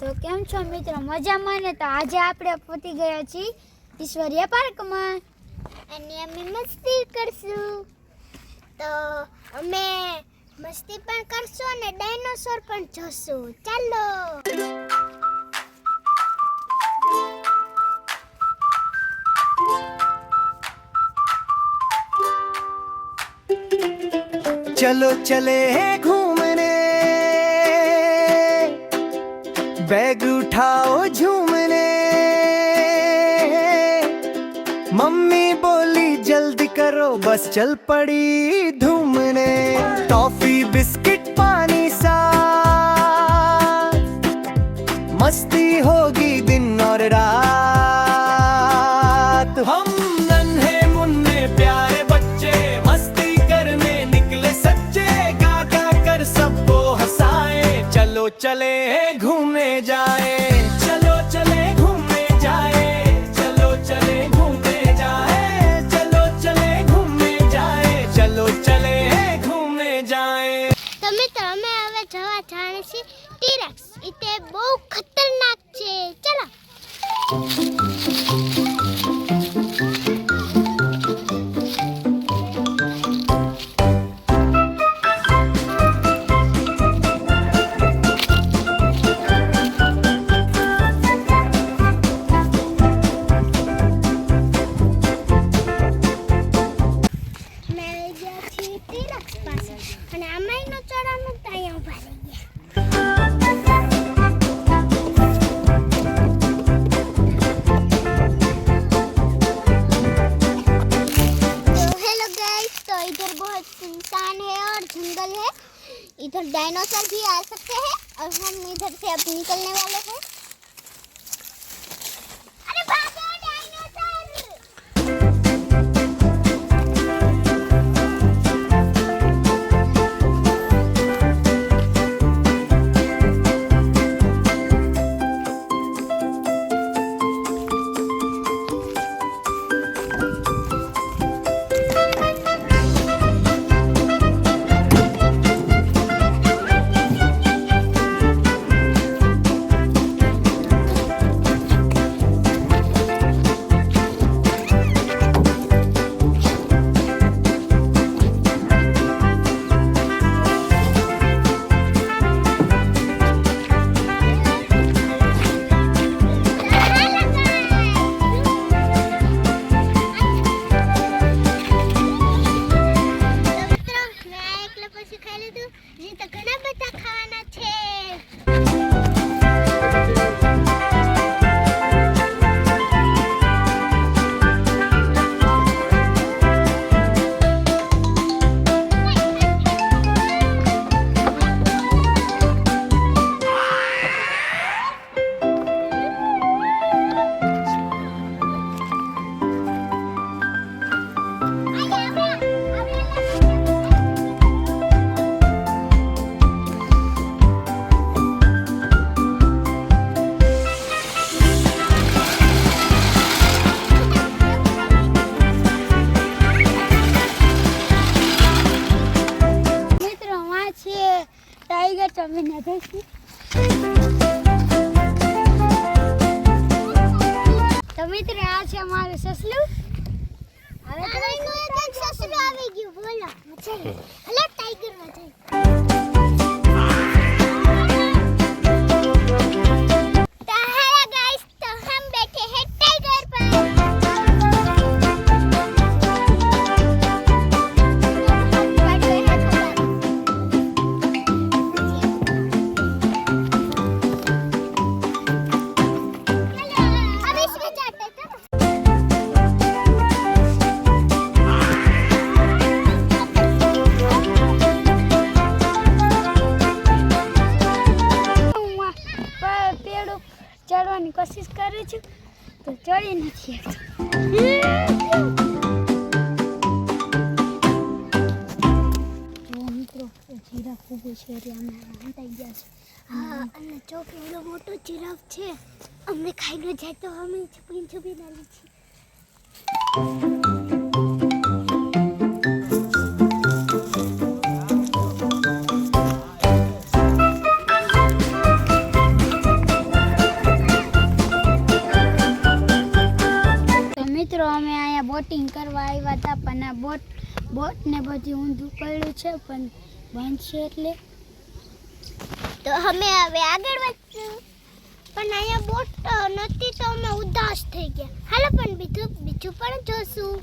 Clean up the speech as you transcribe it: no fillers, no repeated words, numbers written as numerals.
તો કેમ છો મિત્રો, મજામાં ને? તો આજે આપણે પહોંચી ગયા છીએ ઈશ્વરીય પાર્કમાં અને અમે મસ્તી કરશું. તો અમે મસ્તી પણ કરશું અને ડાયનોસોર પણ જોશું. ચાલો. चलो चले घूमने, बैग उठाओ झूमने. मम्मी बोली जल्दी करो, बस चल पड़ी धूमने. टॉफी बिस्किट पानी साथ, मस्ती होगी दिन और रात. हम नन्हे मुन्ने प्यारे बच्चे मस्ती करने निकले सच्चे. गा गा कर सबको हंसाए, चलो चले घूमने जाए. चलो चले घूमने जाए, चलो चले घूमने जाए, चलो चले घूमने जाए, चलो चले घूमने जाए. તમે તો અમે હવે જવા જાણે છે ટીરેક્સ. ઈતે બહુ ખતરનાક છે. ચલો. અને આમાંયનો ચડાનું ત્યાં ઉભા રહી ગયા. तो हेलो गाइस, तो इधर बहुत सुनसान है और जंगल है. इधर डायनासोर भी आ सकते हैं और हम इधर से अब निकलने वाले हैं. अरे भागो डायनासोर! टाइगर तो मैं नहीं देखी. तो मित्र आज છે અમારું સસલું. હવે તો એક સસલું આવી ગયું. બોલો ચલો હલો ટાઈગર માં જઈ. તો હેલો ગાઈસ, તો हम बैठे हैं टाइगर पर. ચડવાની કોશિશ કરું છું તો ચડી નથી શકતો. મિત્રો જીરાફ ઊભો છે એટલે અમે હંતાઈ ગયા છે. હા, અને જો કેવડો મોટો જીરાફ છે. અમને ખાઈ ન જાય તો અમે છુપીને છુપીને આલી છીએ. બોટિંગ કરવા આવ્યા હતા પણ આ બોટ ને બધું ઊંધું પડ્યું છે પણ બંધ છે એટલે તો અમે હવે આગળ વધશું પણ અહીંયા બોટ નથી તો અમે ઉદાસ થઈ ગયા હાલો પણ બીજું પણ જોશું